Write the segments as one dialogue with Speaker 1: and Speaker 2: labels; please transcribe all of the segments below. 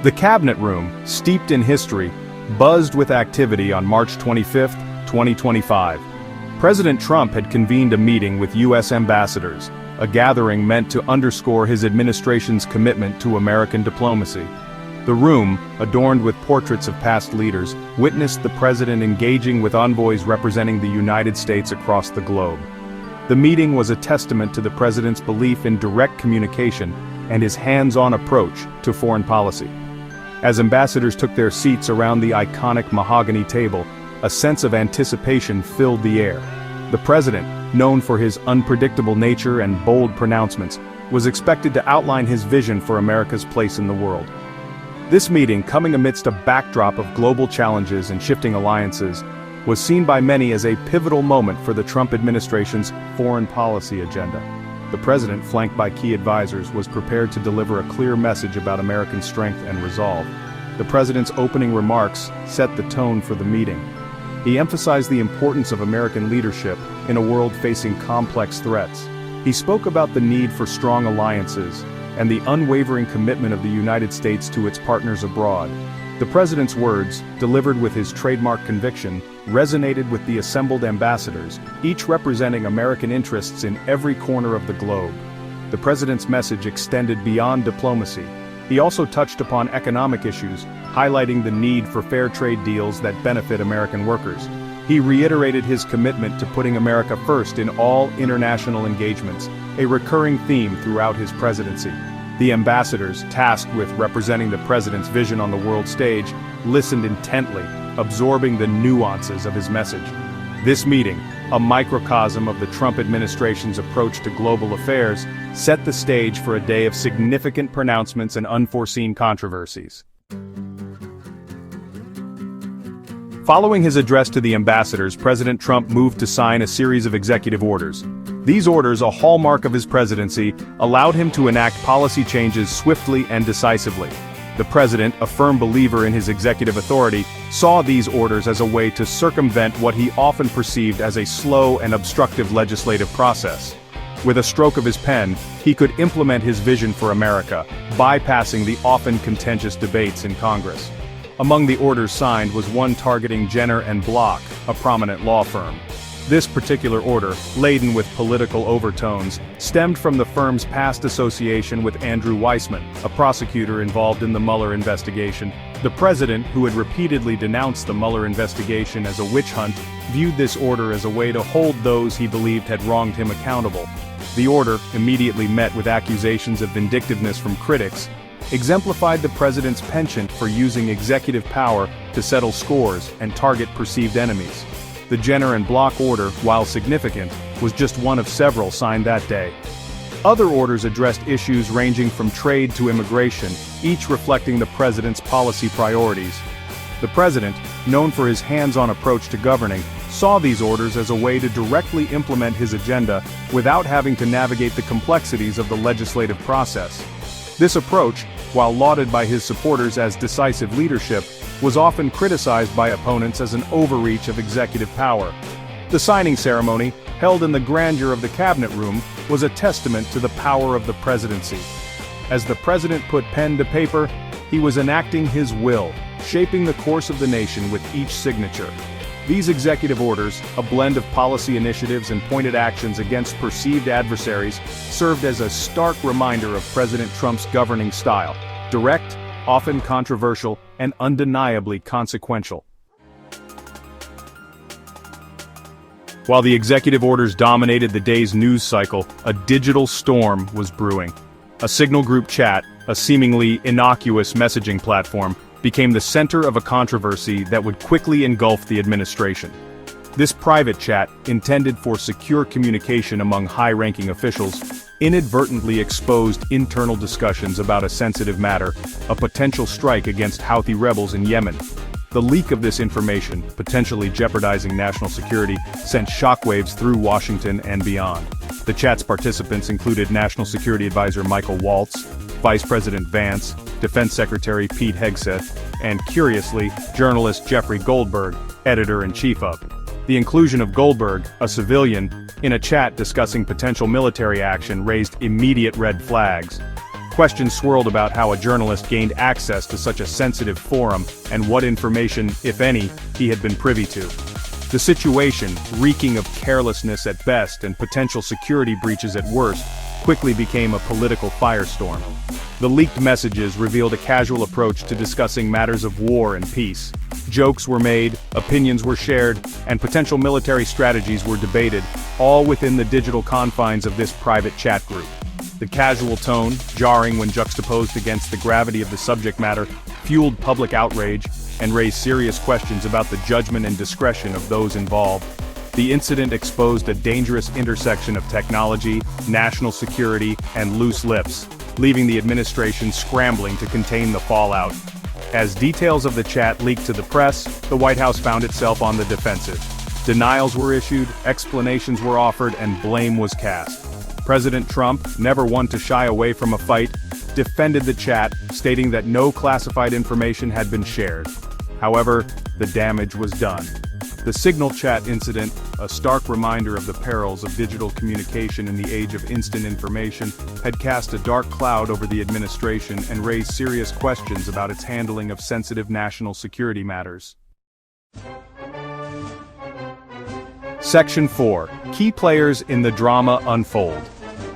Speaker 1: The cabinet room, steeped in history, buzzed with activity on March 25, 2025. President Trump had convened a meeting with U.S. ambassadors, a gathering meant to underscore his administration's commitment to American diplomacy. The room, adorned with portraits of past leaders, witnessed the president engaging with envoys representing the United States across the globe. The meeting was a testament to the president's belief in direct communication and his hands-on approach to foreign policy. As ambassadors took their seats around the iconic mahogany table, a sense of anticipation filled the air. The president, known for his unpredictable nature and bold pronouncements, was expected to outline his vision for America's place in the world. This meeting, coming amidst a backdrop of global challenges and shifting alliances, was seen by many as a pivotal moment for the Trump administration's foreign policy agenda. The president, flanked by key advisors, was prepared to deliver a clear message about American strength and resolve. The president's opening remarks set the tone for the meeting. He emphasized the importance of American leadership in a world facing complex threats. He spoke about the need for strong alliances and the unwavering commitment of the United States to its partners abroad. The president's words, delivered with his trademark conviction, resonated with the assembled ambassadors, each representing American interests in every corner of the globe. The president's message extended beyond diplomacy. He also touched upon economic issues, highlighting the need for fair trade deals that benefit American workers. He reiterated his commitment to putting America first in all international engagements, a recurring theme throughout his presidency. The ambassadors, tasked with representing the president's vision on the world stage, listened intently, absorbing the nuances of his message. This meeting, a microcosm of the Trump administration's approach to global affairs, set the stage for a day of significant pronouncements and unforeseen controversies. Following his address to the ambassadors, President Trump moved to sign a series of executive orders. These orders, a hallmark of his presidency, allowed him to enact policy changes swiftly and decisively. The president, a firm believer in his executive authority, saw these orders as a way to circumvent what he often perceived as a slow and obstructive legislative process. With a stroke of his pen, he could implement his vision for America, bypassing the often contentious debates in Congress. Among the orders signed was one targeting Jenner & Block, a prominent law firm. This particular order, laden with political overtones, stemmed from the firm's past association with Andrew Weissmann, a prosecutor involved in the Mueller investigation. The president, who had repeatedly denounced the Mueller investigation as a witch hunt, viewed this order as a way to hold those he believed had wronged him accountable. The order, immediately met with accusations of vindictiveness from critics, exemplified the president's penchant for using executive power to settle scores and target perceived enemies. The Jenner & Block order, while significant, was just one of several signed that day. Other orders addressed issues ranging from trade to immigration, each reflecting the president's policy priorities. The president, known for his hands-on approach to governing, saw these orders as a way to directly implement his agenda without having to navigate the complexities of the legislative process. This approach, while lauded by his supporters as decisive leadership, was often criticized by opponents as an overreach of executive power. The signing ceremony, held in the grandeur of the cabinet room, was a testament to the power of the presidency. As the president put pen to paper, he was enacting his will, shaping the course of the nation with each signature. These executive orders, a blend of policy initiatives and pointed actions against perceived adversaries, served as a stark reminder of President Trump's governing style: direct, often controversial, and undeniably consequential. While the executive orders dominated the day's news cycle, a digital storm was brewing. A Signal group chat, a seemingly innocuous messaging platform, became the center of a controversy that would quickly engulf the administration. This private chat, intended for secure communication among high-ranking officials, inadvertently exposed internal discussions about a sensitive matter, a potential strike against Houthi rebels in Yemen. The leak of this information, potentially jeopardizing national security, sent shockwaves through Washington and beyond. The chat's participants included National Security Advisor Michael Waltz, Vice President Vance, Defense Secretary Pete Hegseth, and, curiously, journalist Jeffrey Goldberg, editor-in-chief of. The inclusion of Goldberg, a civilian, in a chat discussing potential military action raised immediate red flags. Questions swirled about how a journalist gained access to such a sensitive forum and what information, if any, he had been privy to. The situation, reeking of carelessness at best and potential security breaches at worst, quickly became a political firestorm. The leaked messages revealed a casual approach to discussing matters of war and peace. Jokes were made, opinions were shared, and potential military strategies were debated, all within the digital confines of this private chat group. The casual tone, jarring when juxtaposed against the gravity of the subject matter, fueled public outrage and raised serious questions about the judgment and discretion of those involved. The incident exposed a dangerous intersection of technology, national security, and loose lips, leaving the administration scrambling to contain the fallout. As details of the chat leaked to the press, the White House found itself on the defensive. Denials were issued, explanations were offered, and blame was cast. President Trump, never one to shy away from a fight, defended the chat, stating that no classified information had been shared. However, the damage was done. The Signal chat incident, a stark reminder of the perils of digital communication in the age of instant information, had cast a dark cloud over the administration and raised serious questions about its handling of sensitive national security matters. Section 4. Key players in the drama unfold.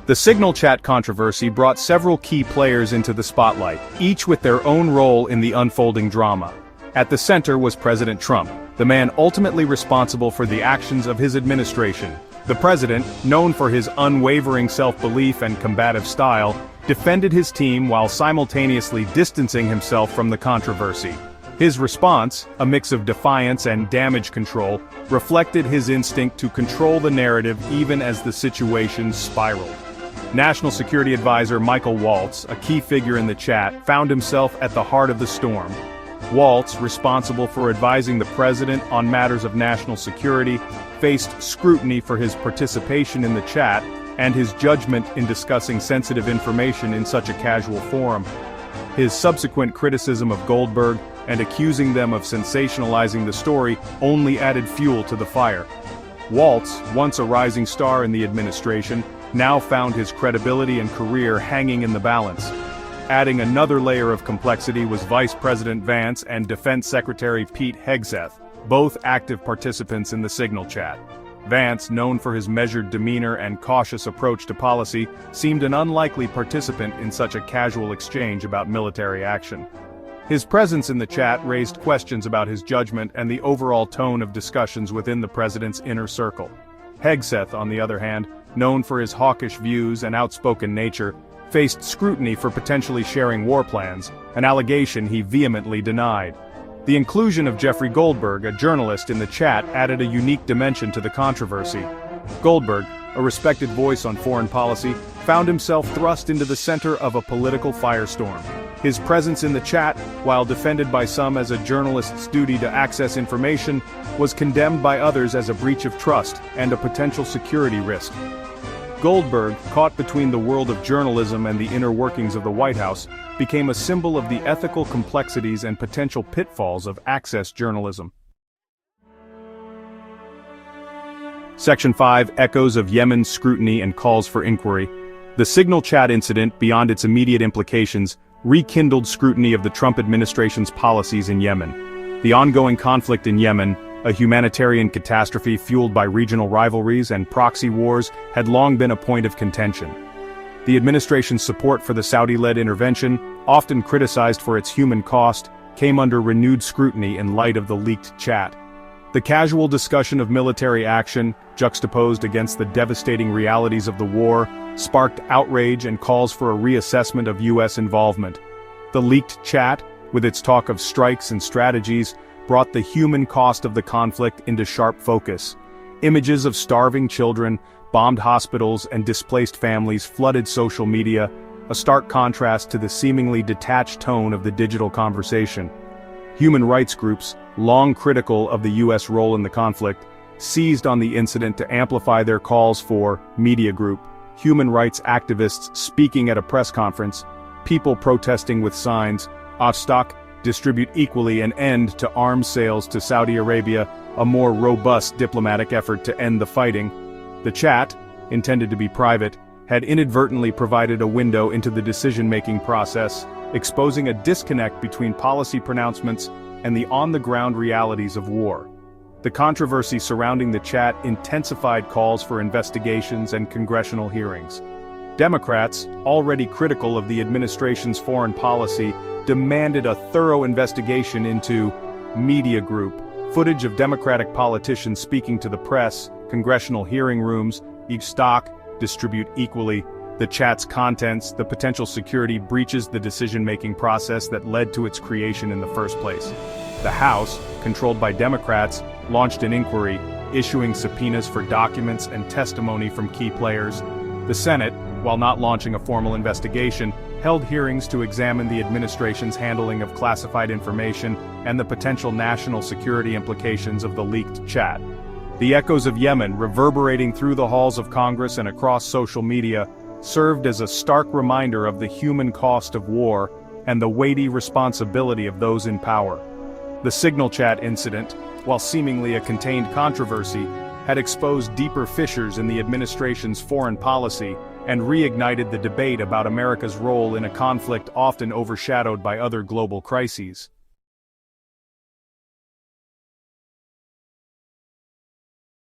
Speaker 1: The Signal chat controversy brought several key players into the spotlight, each with their own role in the unfolding drama. At the center was President Trump, the man ultimately responsible for the actions of his administration. The president, known for his unwavering self-belief and combative style, defended his team while simultaneously distancing himself from the controversy. His response, a mix of defiance and damage control, reflected his instinct to control the narrative even as the situation spiraled. National Security Advisor Michael Waltz, a key figure in the chat, found himself at the heart of the storm. Waltz, responsible for advising the president on matters of national security, faced scrutiny for his participation in the chat and his judgment in discussing sensitive information in such a casual forum. His subsequent criticism of Goldberg and accusing them of sensationalizing the story only added fuel to the fire. Waltz, once a rising star in the administration, now found his credibility and career hanging in the balance. Adding another layer of complexity was Vice President Vance and Defense Secretary Pete Hegseth, both active participants in the Signal chat. Vance, known for his measured demeanor and cautious approach to policy, seemed an unlikely participant in such a casual exchange about military action. His presence in the chat raised questions about his judgment and the overall tone of discussions within the president's inner circle. Hegseth, on the other hand, known for his hawkish views and outspoken nature, faced scrutiny for potentially sharing war plans, an allegation he vehemently denied. The inclusion of Jeffrey Goldberg, a journalist, in the chat added a unique dimension to the controversy. Goldberg, a respected voice on foreign policy, found himself thrust into the center of a political firestorm. His presence in the chat, while defended by some as a journalist's duty to access information, was condemned by others as a breach of trust and a potential security risk. Goldberg, caught between the world of journalism and the inner workings of the White House, became a symbol of the ethical complexities and potential pitfalls of access journalism. Section 5. Echoes of Yemen's scrutiny and calls for inquiry. The Signal chat incident, beyond its immediate implications, rekindled scrutiny of the Trump administration's policies in Yemen. The ongoing conflict in Yemen, a humanitarian catastrophe fueled by regional rivalries and proxy wars, had long been a point of contention. The administration's support for the Saudi-led intervention, often criticized for its human cost, came under renewed scrutiny in light of the leaked chat. The casual discussion of military action, juxtaposed against the devastating realities of the war, sparked outrage and calls for a reassessment of U.S. involvement. The leaked chat, with its talk of strikes and strategies, brought the human cost of the conflict into sharp focus. Images of starving children, bombed hospitals, and displaced families flooded social media, a stark contrast to the seemingly detached tone of the digital conversation. Human rights groups, long critical of the U.S. role in the conflict, seized on the incident to amplify their calls for media group, human rights activists speaking at a press conference, people protesting with signs, Aufstock, distribute equally, an end to arms sales to Saudi Arabia, a more robust diplomatic effort to end the fighting. The chat, intended to be private, had inadvertently provided a window into the decision-making process, exposing a disconnect between policy pronouncements and the on-the-ground realities of war. The controversy surrounding the chat intensified calls for investigations and congressional hearings. Democrats, already critical of the administration's foreign policy, demanded a thorough investigation into media group, footage of Democratic politicians speaking to the press, congressional hearing rooms, each stock, distribute equally, the chat's contents, the potential security breaches the decision-making process that led to its creation in the first place. The House, controlled by Democrats, launched an inquiry, issuing subpoenas for documents and testimony from key players. The Senate, while not launching a formal investigation, held hearings to examine the administration's handling of classified information and the potential national security implications of the leaked chat. The echoes of Yemen, reverberating through the halls of Congress and across social media, served as a stark reminder of the human cost of war and the weighty responsibility of those in power. The Signal Chat incident, while seemingly a contained controversy, had exposed deeper fissures in the administration's foreign policy and reignited the debate about America's role in a conflict often overshadowed by other global crises.